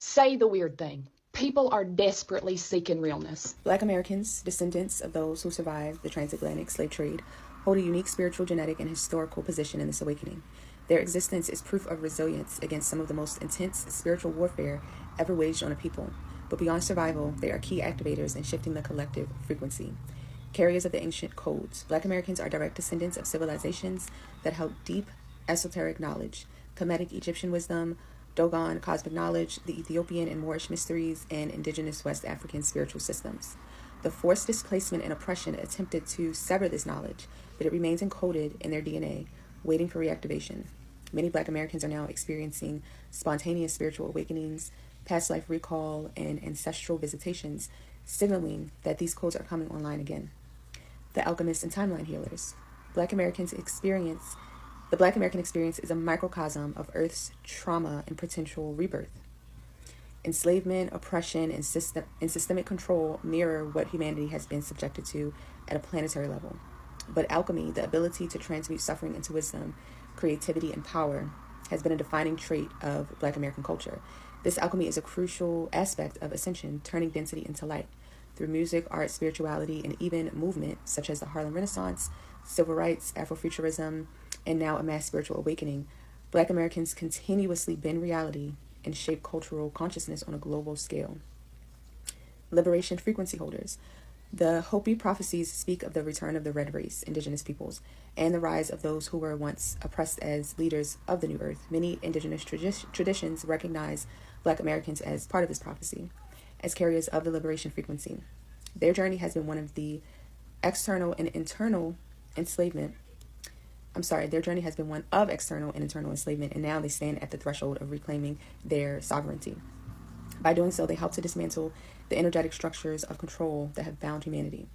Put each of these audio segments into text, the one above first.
Say the weird thing. People are desperately seeking realness. Black Americans, descendants of those who survived the transatlantic slave trade, hold a unique spiritual, genetic, and historical position in this awakening. Their existence is proof of resilience against some of the most intense spiritual warfare ever waged on a people. But beyond survival, they are key activators in shifting the collective frequency. Carriers of the ancient codes, Black Americans are direct descendants of civilizations that held deep esoteric knowledge, Kemetic Egyptian wisdom, Dogon cosmic knowledge, the Ethiopian and Moorish mysteries, and indigenous West African spiritual systems. The forced displacement and oppression attempted to sever this knowledge, but it remains encoded in their DNA, waiting for reactivation. Many Black Americans are now experiencing spontaneous spiritual awakenings, past life recall, and ancestral visitations, signaling that these codes are coming online again. The alchemists and timeline healers. The Black American experience is a microcosm of Earth's trauma and potential rebirth. Enslavement, oppression, and systemic control mirror what humanity has been subjected to at a planetary level. But alchemy, the ability to transmute suffering into wisdom, creativity, and power, has been a defining trait of Black American culture. This alchemy is a crucial aspect of ascension, turning density into light. Through music, art, spirituality, and even movement, such as the Harlem Renaissance, civil rights, Afrofuturism, and now a mass spiritual awakening, Black Americans continuously bend reality and shape cultural consciousness on a global scale. Liberation frequency holders. The Hopi prophecies speak of the return of the red race, indigenous peoples, and the rise of those who were once oppressed as leaders of the new earth. Many indigenous traditions recognize Black Americans as part of this prophecy, as carriers of the liberation frequency. Their journey has been one of the external and internal enslavement. Their journey has been one of external and internal enslavement, and now they stand at the threshold of reclaiming their sovereignty. By doing so, they help to dismantle the energetic structures of control that have bound humanity.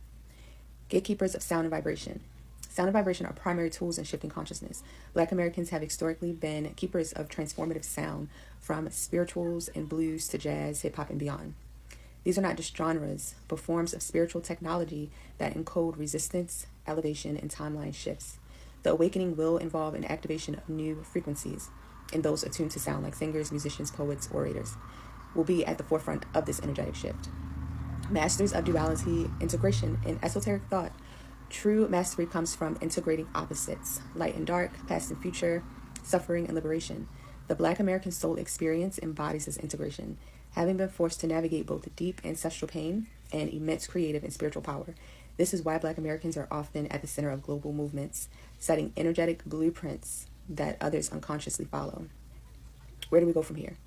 Gatekeepers of sound and vibration. Sound and vibration are primary tools in shifting consciousness. Black Americans have historically been keepers of transformative sound, from spirituals and blues to jazz, hip-hop, and beyond. These are not just genres, but forms of spiritual technology that encode resistance, elevation, and timeline shifts. The awakening will involve an activation of new frequencies, and those attuned to sound, like singers, musicians, poets, orators, will be at the forefront of this energetic shift. Masters of duality, integration, and esoteric thought. True mastery comes from integrating opposites, light and dark, past and future, suffering and liberation. The Black American soul experience embodies this integration, having been forced to navigate both deep ancestral pain and immense creative and spiritual power. This is why Black Americans are often at the center of global movements, setting energetic blueprints that others unconsciously follow. Where do we go from here?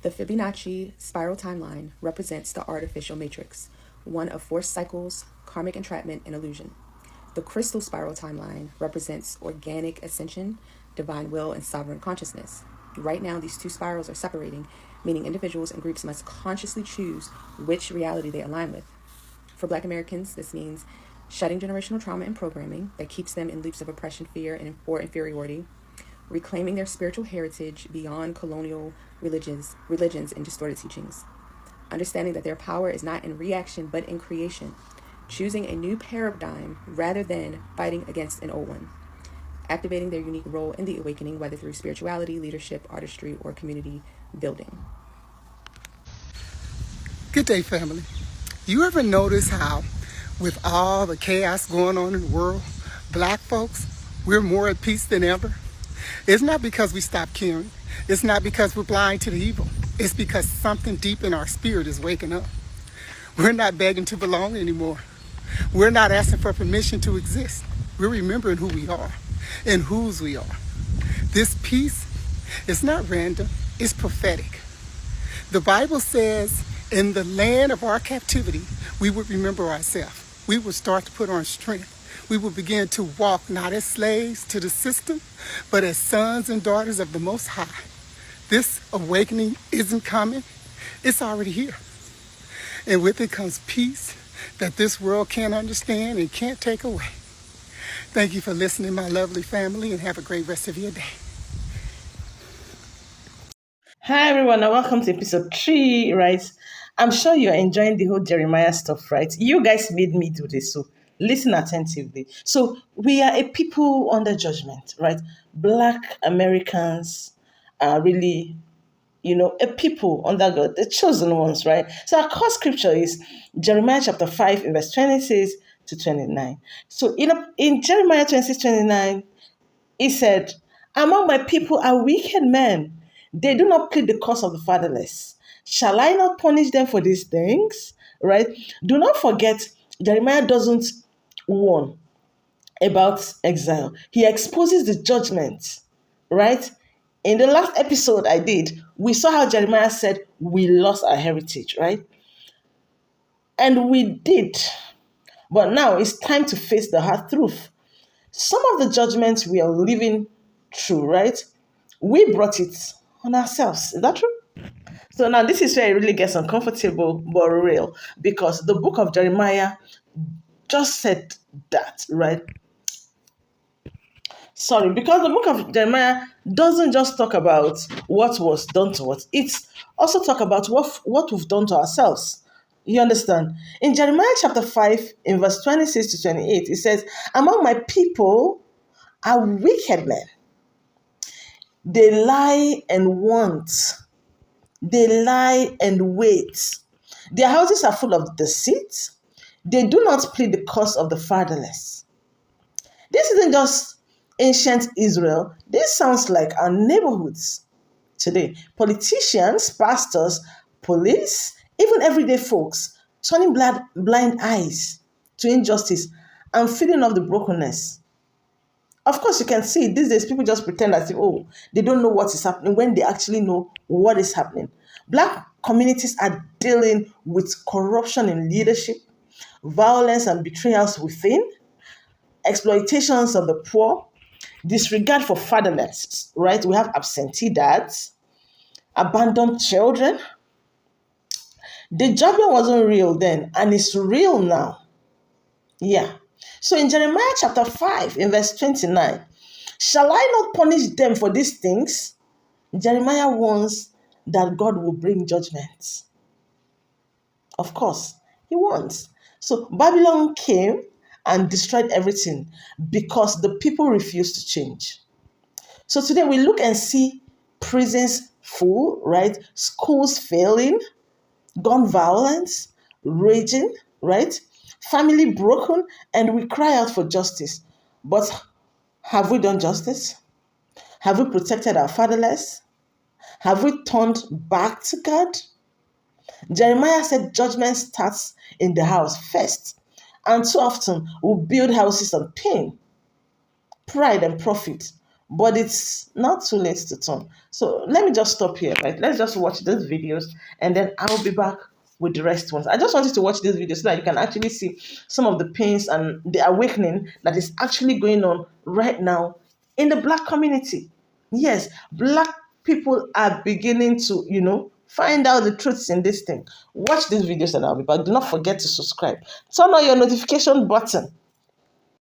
The Fibonacci spiral timeline represents the artificial matrix, one of forced cycles, karmic entrapment, and illusion. The crystal spiral timeline represents organic ascension, divine will, and sovereign consciousness. Right now, these two spirals are separating, meaning individuals and groups must consciously choose which reality they align with. For Black Americans, this means shutting generational trauma and programming that keeps them in loops of oppression, fear, or inferiority, reclaiming their spiritual heritage beyond colonial religions and distorted teachings, understanding that their power is not in reaction but in creation, choosing a new paradigm rather than fighting against an old one, activating their unique role in the awakening, whether through spirituality, leadership, artistry, or community building. Good day, family. You ever notice how, with all the chaos going on in the world, Black folks, we're more at peace than ever? It's not because we stopped caring. It's not because we're blind to the evil. It's because something deep in our spirit is waking up. We're not begging to belong anymore. We're not asking for permission to exist. We're remembering who we are and whose we are. This peace is not random, it's prophetic. The Bible says, in the land of our captivity, we would remember ourselves. We would start to put on strength. We will begin to walk not as slaves to the system, but as sons and daughters of the Most High. This awakening isn't coming, it's already here. And with it comes peace that this world can't understand and can't take away. Thank you for listening, my lovely family, and have a great rest of your day. Hi everyone, and welcome to episode 3, right? I'm sure you're enjoying the whole Jeremiah stuff, right? You guys made me do this, so listen attentively. So we are a people under judgment, right? Black Americans are really a people under God, the chosen ones, right? So our core scripture is Jeremiah chapter 5, in verse 26 to 29. So in Jeremiah 26:29, he said, "Among my people are wicked men. They do not plead the cause of the fatherless. Shall I not punish them for these things?" Right? Do not forget, Jeremiah doesn't warn about exile. He exposes the judgment, right? In the last episode I did, we saw how Jeremiah said we lost our heritage, right? And we did. But now it's time to face the hard truth. Some of the judgments we are living through, right? We brought it on ourselves. Is that true? So now this is where it really gets uncomfortable but real, because the book of Jeremiah just said that, right? Sorry, because the book of Jeremiah doesn't just talk about what was done to us. It's also talk about what we've done to ourselves. You understand? In Jeremiah chapter 5, in verse 26 to 28, it says, "Among my people are wicked men. They lie and want. They lie and wait. Their houses are full of deceit. They do not plead the cause of the fatherless." This isn't just ancient Israel. This sounds like our neighborhoods today. Politicians, pastors, police, even everyday folks turning blind eyes to injustice and feeding off the brokenness. Of course, you can see these days people just pretend as if, they don't know what is happening when they actually know what is happening. Black communities are dealing with corruption in leadership, violence and betrayals within, exploitations of the poor, disregard for fatherless, right? We have absentee dads, abandoned children. The judgment wasn't real then, and it's real now. Yeah. So in Jeremiah chapter 5, in verse 29, "Shall I not punish them for these things?" Jeremiah warns that God will bring judgment. Of course, he warns. So Babylon came and destroyed everything because the people refused to change. So today we look and see prisons full, right? Schools failing, gun violence, raging, right? Family broken, and we cry out for justice. But have we done justice? Have we protected our fatherless? Have we turned back to God? Jeremiah said judgment starts in the house first. And too often we build houses on pain, pride, and profit. But it's not too late to turn. So let me just stop here, right? Let's just watch these videos and then I'll be back with the rest ones. I just wanted to watch this video so that you can actually see some of the pains and the awakening that is actually going on right now in the Black community. Yes, Black people are beginning to, find out the truths in this thing. Watch these videos and I'll be back. Do not forget to subscribe. Turn on your notification button.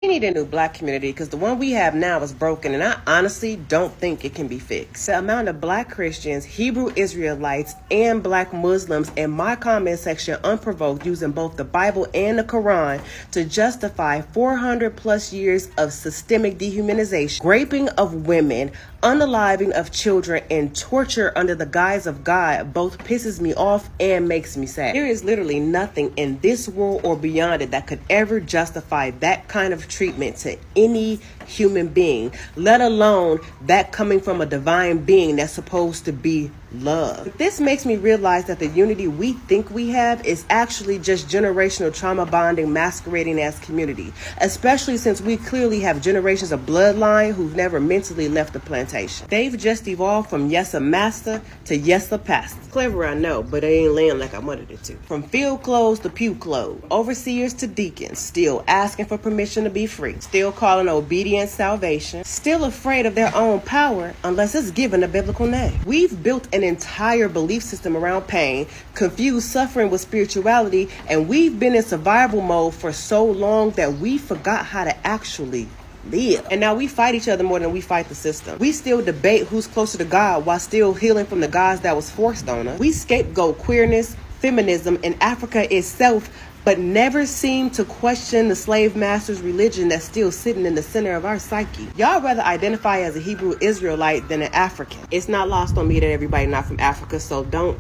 We need a new Black community because the one we have now is broken, and I honestly don't think it can be fixed. The amount of Black Christians, Hebrew Israelites, and Black Muslims in my comment section unprovoked using both the Bible and the Quran to justify 400 plus years of systemic dehumanization, raping of women, unaliving of children, and torture under the guise of God both pisses me off and makes me sad. There is literally nothing in this world or beyond it that could ever justify that kind of treatment to any human being, let alone that coming from a divine being that's supposed to be love. This makes me realize that the unity we think we have is actually just generational trauma bonding masquerading as community, especially since we clearly have generations of bloodline who've never mentally left the plantation. They've just evolved from yes a master to yes a pastor. Clever, I know, but it ain't laying like I wanted it to. From field clothes to pew clothes, overseers to deacons, still asking for permission to be free, still calling obedience salvation, still afraid of their own power unless it's given a biblical name. We've built an entire belief system around pain, confused suffering with spirituality, and we've been in survival mode for so long that we forgot how to actually live. And now we fight each other more than we fight the system. We still debate who's closer to God while still healing from the gods that was forced on us. We scapegoat queerness, feminism, and Africa itself but never seem to question the slave master's religion that's still sitting in the center of our psyche. Y'all rather identify as a Hebrew Israelite than an African. It's not lost on me that everybody not from Africa, so don't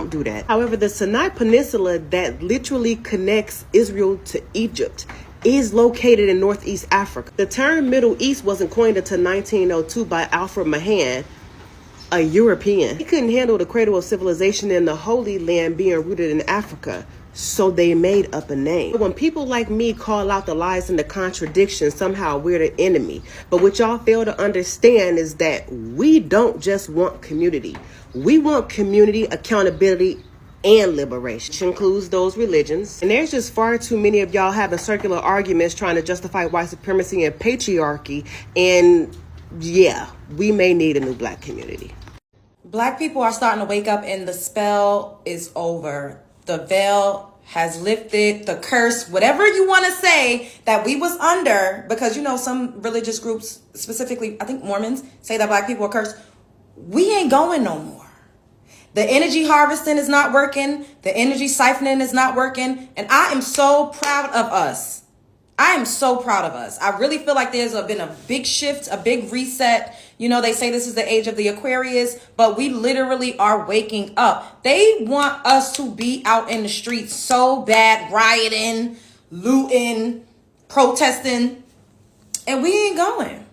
do that. However, the Sinai Peninsula that literally connects Israel to Egypt is located in Northeast Africa. The term Middle East wasn't coined until 1902 by Alfred Mahan, a European. He couldn't handle the cradle of civilization in the Holy Land being rooted in Africa, so they made up a name. When people like me call out the lies and the contradictions, somehow we're the enemy. But what y'all fail to understand is that we don't just want community. We want community, accountability, and liberation, which includes those religions. And there's just far too many of y'all having circular arguments trying to justify white supremacy and patriarchy. And yeah, we may need a new black community. Black people are starting to wake up and the spell is over. The veil has lifted, the curse, whatever you want to say that we was under, because you know some religious groups, specifically I think Mormons, say that black people are cursed. We ain't going no more. The energy harvesting is not working. The energy siphoning is not working. And I am so proud of us. I am so proud of us. I really feel like there's been a big shift, a big reset. You know, they say this is the age of the Aquarius, but we literally are waking up. They want us to be out in the streets so bad, rioting, looting, protesting, and we ain't going.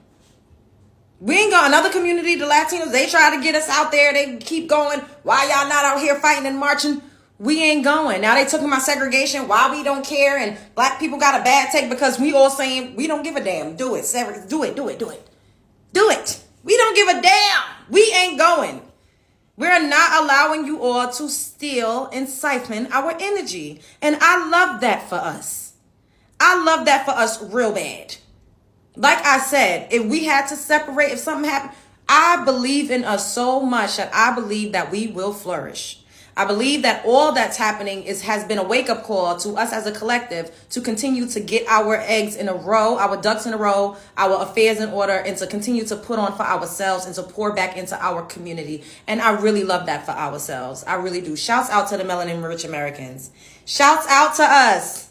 We ain't got another community, the Latinos, they try to get us out there. They keep going. Why y'all not out here fighting and marching? We ain't going. Now they talking about segregation. Why we don't care? And black people got a bad take because we all saying we don't give a damn. Do it. Do it. Do it. We don't give a damn. We ain't going. We're not allowing you all to steal and siphon our energy. And I love that for us. I love that for us real bad. Like I said, if we had to separate, if something happened, I believe in us so much that I believe that we will flourish. I believe that all that's happening has been a wake-up call to us as a collective to continue to get our eggs in a row, our ducks in a row, our affairs in order, and to continue to put on for ourselves and to pour back into our community. And I really love that for ourselves. I really do. Shouts out to the melanin-rich Americans. Shouts out to us.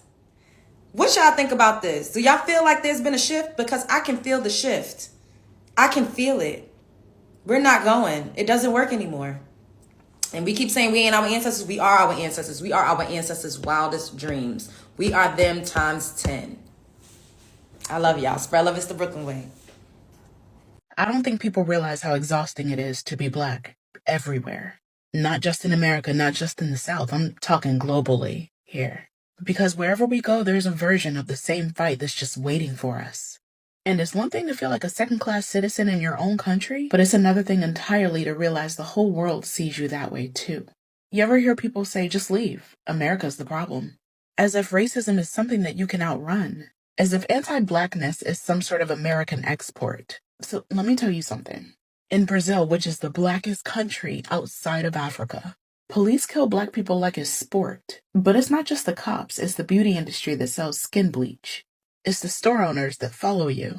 What y'all think about this? Do y'all feel like there's been a shift? Because I can feel the shift. I can feel it. We're not going. It doesn't work anymore. And we keep saying we ain't our ancestors. We are our ancestors. We are our ancestors' wildest dreams. We are them times 10. I love y'all. Spread love is the Brooklyn way. I don't think people realize how exhausting it is to be black everywhere. Not just in America, not just in the South. I'm talking globally here. Because wherever we go, there's a version of the same fight that's just waiting for us. And it's one thing to feel like a second-class citizen in your own country, but it's another thing entirely to realize the whole world sees you that way too. You ever hear people say, just leave, America's the problem? As if racism is something that you can outrun. As if anti-blackness is some sort of American export. So let me tell you something. In Brazil, which is the blackest country outside of Africa, police kill black people like it's sport. But it's not just the cops, it's the beauty industry that sells skin bleach. It's the store owners that follow you.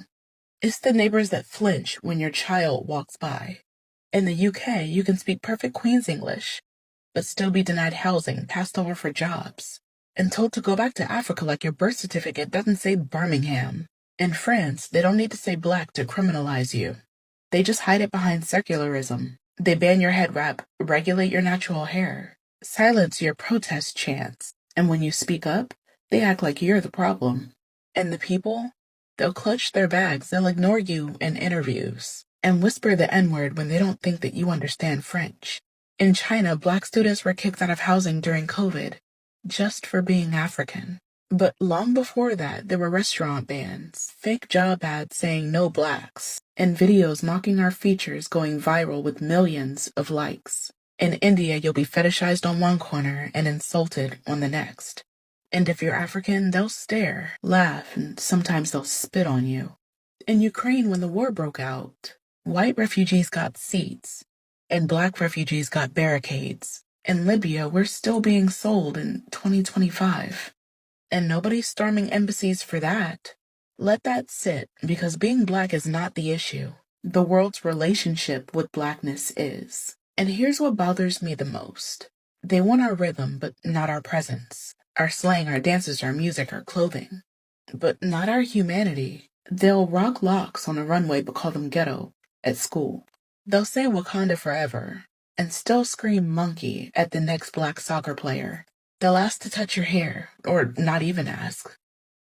It's the neighbors that flinch when your child walks by. In the UK, you can speak perfect Queen's English, but still be denied housing, passed over for jobs, and told to go back to Africa like your birth certificate doesn't say Birmingham. In France, they don't need to say black to criminalize you. They just hide it behind secularism. They ban your head wrap, regulate your natural hair, silence your protest chants, and when you speak up, they act like you're the problem. And the people? They'll clutch their bags, they'll ignore you in interviews, and whisper the N-word when they don't think that you understand French. In China, black students were kicked out of housing during COVID, just for being African. But long before that, there were restaurant bans, fake job ads saying no blacks, and videos mocking our features going viral with millions of likes. In India, you'll be fetishized on one corner and insulted on the next. And if you're African, they'll stare, laugh, and sometimes they'll spit on you. In Ukraine, when the war broke out, white refugees got seats, and black refugees got barricades. In Libya, we're still being sold in 2025. And nobody's storming embassies for that. Let that sit, because being black is not the issue. The world's relationship with blackness is. And here's what bothers me the most. They want our rhythm, but not our presence. our slang, our dances, our music, our clothing. But not our humanity. They'll rock locks on a runway but call them ghetto at school. They'll say Wakanda forever and still scream monkey at the next black soccer player. They'll ask to touch your hair, or not even ask.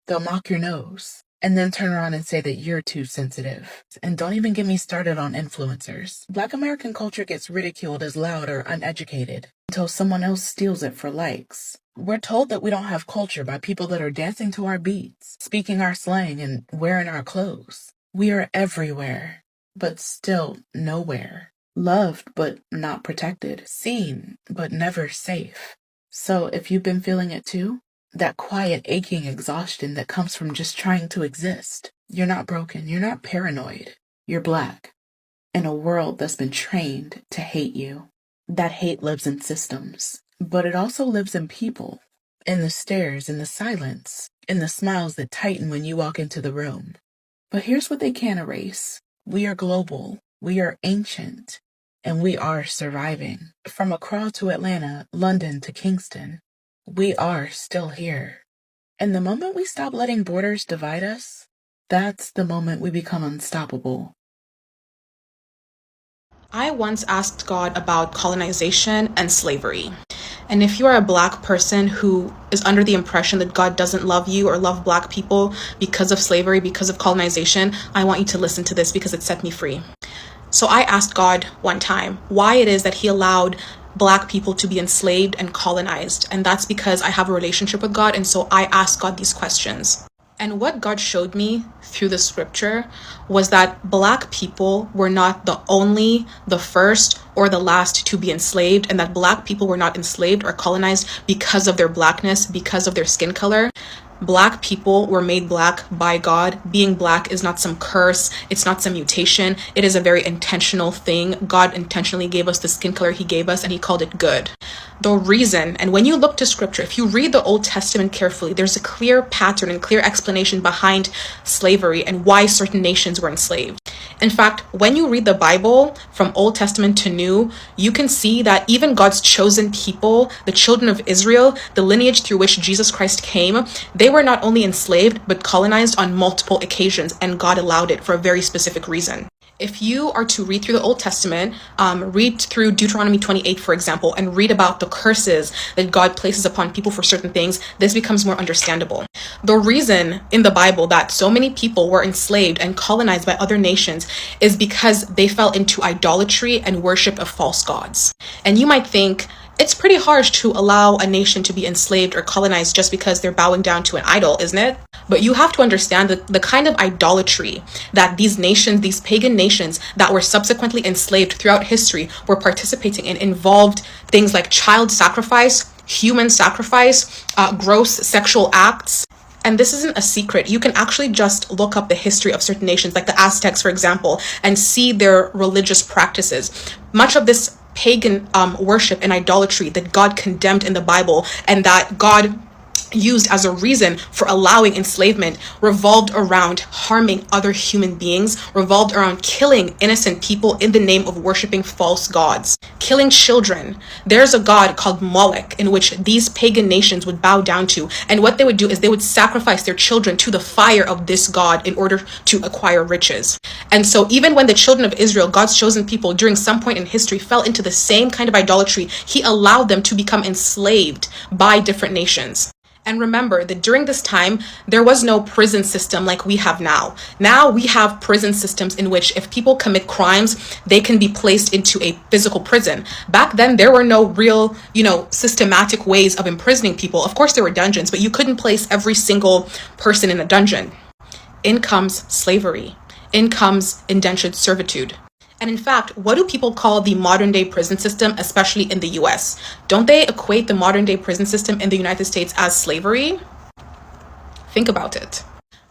They'll mock your nose and then turn around and say that you're too sensitive. And don't even get me started on influencers. Black American culture gets ridiculed as loud or uneducated until someone else steals it for likes. We're told that we don't have culture by people that are dancing to our beats, speaking our slang, and wearing our clothes. We are everywhere, but still nowhere. Loved, but not protected. Seen, but never safe. So if you've been feeling it too, that quiet, aching exhaustion that comes from just trying to exist. You're not broken. You're not paranoid. You're Black in a world that's been trained to hate you. That hate lives in systems, but it also lives in people, in the stares, in the silence, in the smiles that tighten when you walk into the room. But here's what they can't erase. We are global. We are ancient. And we are surviving. From Accra to Atlanta, London to Kingston, we are still here. And the moment we stop letting borders divide us, that's the moment we become unstoppable. I once asked God about colonization and slavery. And if you are a Black person who is under the impression that God doesn't love you or love Black people because of slavery, because of colonization, I want you to listen to this because it set me free. So I asked God one time why it is that he allowed Black people to be enslaved and colonized. And that's because I have a relationship with God. And so I asked God these questions. And what God showed me through the scripture was that Black people were not the only, the first, or the last to be enslaved, and that Black people were not enslaved or colonized because of their Blackness, because of their skin color. Black people were made Black by God. Being Black is not some curse. It's not some mutation. It is a very intentional thing. God intentionally gave us the skin color he gave us, and he called it good. The reason, and when you look to scripture, if you read the Old Testament carefully, there's a clear pattern and clear explanation behind slavery and why certain nations were enslaved. In fact, when you read the Bible from Old Testament to New, you can see that even God's chosen people, the children of Israel, the lineage through which Jesus Christ came, they were not only enslaved, but colonized on multiple occasions, and God allowed it for a very specific reason. If you are to read through the Old Testament, read through Deuteronomy 28, for example, and read about the curses that God places upon people for certain things, this becomes more understandable. The reason in the Bible that so many people were enslaved and colonized by other nations is because they fell into idolatry and worship of false gods. And you might think, it's pretty harsh to allow a nation to be enslaved or colonized just because they're bowing down to an idol, isn't it? But you have to understand that the kind of idolatry that these nations, these pagan nations that were subsequently enslaved throughout history were participating in involved things like child sacrifice, human sacrifice, gross sexual acts. And this isn't a secret. You can actually just look up the history of certain nations, like the Aztecs, for example, and see their religious practices. Much of this pagan worship and idolatry that God condemned in the Bible and that God used as a reason for allowing enslavement revolved around harming other human beings, revolved around killing innocent people in the name of worshiping false gods, killing children. There's a god called Moloch in which these pagan nations would bow down to, and what they would do is they would sacrifice their children to the fire of this god in order to acquire riches. And so even when the children of Israel, God's chosen people, during some point in history fell into the same kind of idolatry, he allowed them to become enslaved by different nations. And remember that during this time, there was no prison system like we have now. Now we have prison systems in which if people commit crimes, they can be placed into a physical prison. Back then, there were no real, systematic ways of imprisoning people. Of course, there were dungeons, but you couldn't place every single person in a dungeon. In comes slavery. In comes indentured servitude. And in fact, what do people call the modern day prison system, especially in the US? Don't they equate the modern day prison system in the United States as slavery? Think about it.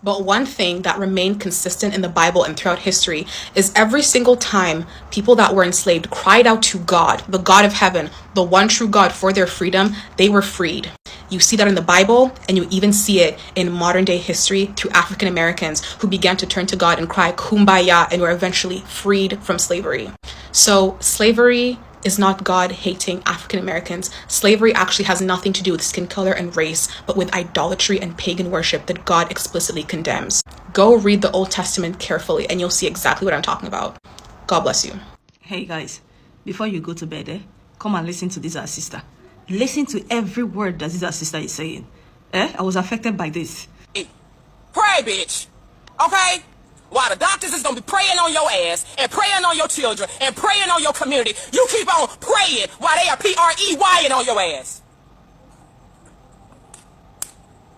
But one thing that remained consistent in the Bible and throughout history is every single time people that were enslaved cried out to God, the God of heaven, the one true God, for their freedom, they were freed. You see that in the Bible, and you even see it in modern day history through African Americans who began to turn to God and cry kumbaya and were eventually freed from slavery. So slavery is not God hating African Americans. Slavery actually has nothing to do with skin color and race, but with idolatry and pagan worship that God explicitly condemns. Go read the Old Testament carefully and you'll see exactly what I'm talking about. God bless you. Hey guys, before you go to bed, come and listen to this our sister. Listen to every word that this our sister is saying. I was affected by this. Pray, bitch. Okay? While the doctors is gonna be praying on your ass and praying on your children and praying on your community, you keep on praying while they are PREYing on your ass.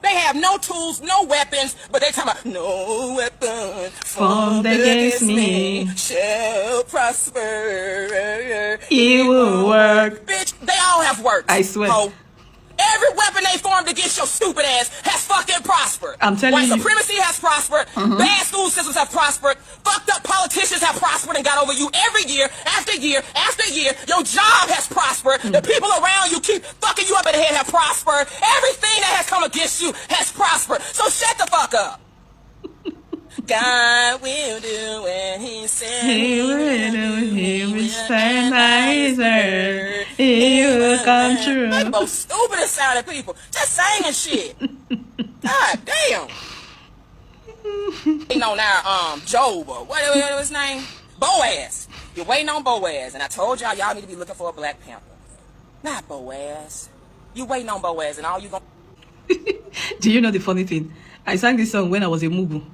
They have no tools, no weapons, but they talking about no weapon formed against me shall prosper. It will work. Bitch, they all have worked. I swear. Ho. Every weapon they formed against your stupid ass has fucking prospered. I'm telling White you. supremacy has prospered. Bad school systems have prospered. Fucked up politicians have prospered and got over you every year after year after year. Your job has prospered. The people around you keep fucking you up in the head have prospered. Everything that has come against you has prospered. So shut the fuck up. God will do what he said He will do. He will stand by his word. He will come true. They the most stupidest sounding people. Just saying shit. God damn. Waiting on our Job or what was his name? Boaz. You're waiting on Boaz, and I told y'all need to be looking for a Black Panther. Not Boaz. You waiting on Boaz, and all you gonna. Do you know the funny thing? I sang this song when I was a Mugu.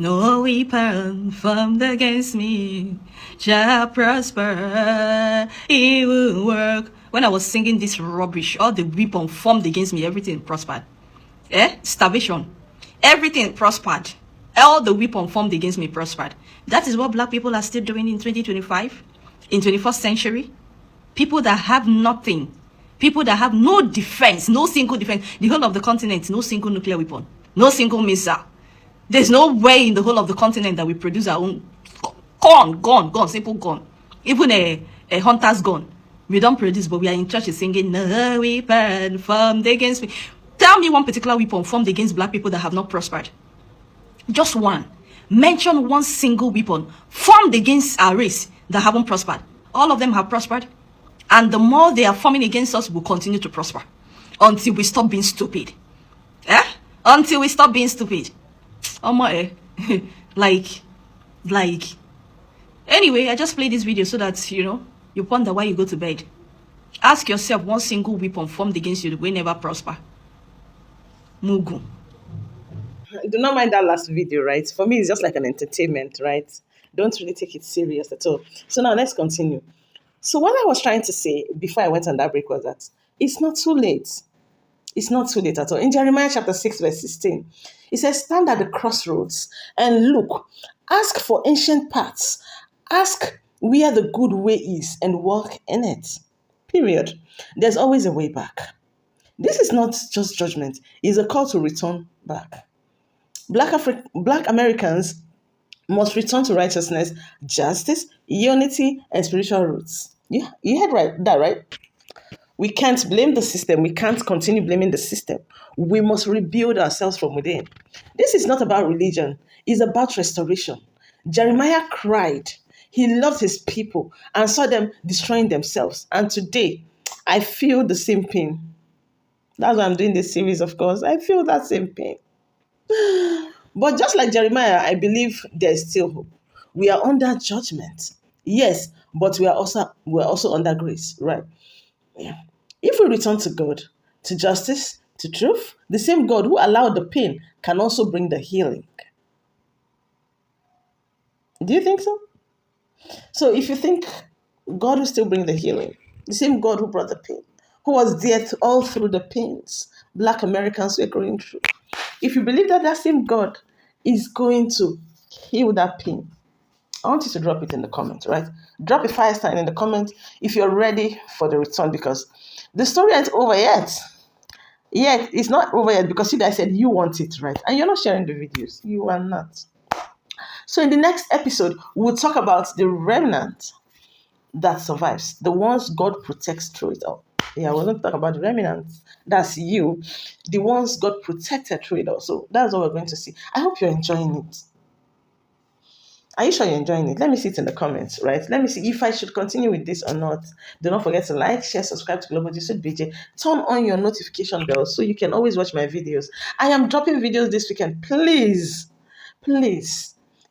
No weapon formed against me shall prosper. It will work. When I was singing this rubbish, all the weapon formed against me, everything prospered. Starvation. Everything prospered. All the weapon formed against me prospered. That is what Black people are still doing in 2025, in 21st century. People that have nothing. People that have no defense, no single defense. The whole of the continent, no single nuclear weapon, no single missile. There's no way in the whole of the continent that we produce our own gun, simple gun. Even a hunter's gun. We don't produce, but we are in church singing, no weapon formed against me. Tell me one particular weapon formed against Black people that have not prospered. Just one. Mention one single weapon formed against our race that haven't prospered. All of them have prospered. And the more they are forming against us, will continue to prosper. Until we stop being stupid. Until we stop being stupid. like anyway, I just played this video so that you ponder why you go to bed. Ask yourself one single weapon formed against you that will never prosper. Mugu. Do not mind that last video, right? For me, it's just like an entertainment, right? Don't really take it serious at all. So now let's continue. So what I was trying to say before I went on that break was that it's not too late. It's not too late at all. In Jeremiah chapter 6, verse 16, it says, stand at the crossroads and look. Ask for ancient paths. Ask where the good way is and walk in it. Period. There's always a way back. This is not just judgment. It's a call to return back. Black Americans must return to righteousness, justice, unity, and spiritual roots. Yeah, you heard that, right? We can't blame the system. We can't continue blaming the system. We must rebuild ourselves from within. This is not about religion. It's about restoration. Jeremiah cried. He loved his people and saw them destroying themselves. And today, I feel the same pain. That's why I'm doing this series, of course. I feel that same pain. But just like Jeremiah, I believe there's still hope. We are under judgment. Yes, but we're also under grace, right? Yeah. If we return to God, to justice, to truth, the same God who allowed the pain can also bring the healing. Do you think so? So if you think God will still bring the healing, the same God who brought the pain, who was there all through the pains Black Americans were going through, if you believe that same God is going to heal that pain, I want you to drop it in the comments, right? Drop a fire sign in the comment if you're ready for the return, because the story ain't over yet. Yet, it's not over yet because you guys said you want it, right? And you're not sharing the videos. You are not. So in the next episode, we'll talk about the remnant that survives, the ones God protects through it all. Yeah, we're going to talk about the remnants. That's you, the ones God protected through it all. So that's what we're going to see. I hope you're enjoying it. Are you sure you're enjoying it? Let me see it in the comments, right? Let me see if I should continue with this or not. Do not forget to like, share, subscribe to Global Gist with BJ. Turn on your notification bell so you can always watch my videos. I am dropping videos this weekend. Please.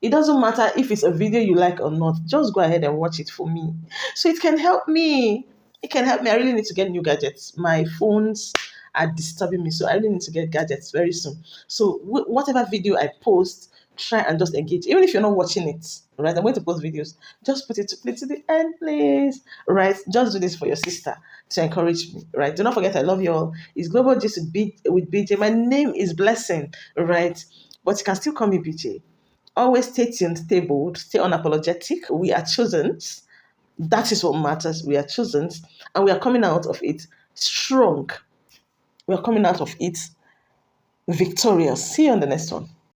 It doesn't matter if it's a video you like or not. Just go ahead and watch it for me. So it can help me. It can help me. I really need to get new gadgets. My phones are disturbing me. So I really need to get gadgets very soon. So whatever video I post, try and just engage. Even if you're not watching it, right? I'm going to post videos. Just put it to play to the end, please. Right? Just do this for your sister to encourage me. Right? Do not forget I love you all. It's Global Gist with BJ. My name is Blessing, right? But you can still call me BJ. Always stay tuned, stay bold, stay unapologetic. We are chosen. That is what matters. We are chosen, and we are coming out of it strong. We are coming out of it victorious. See you on the next one.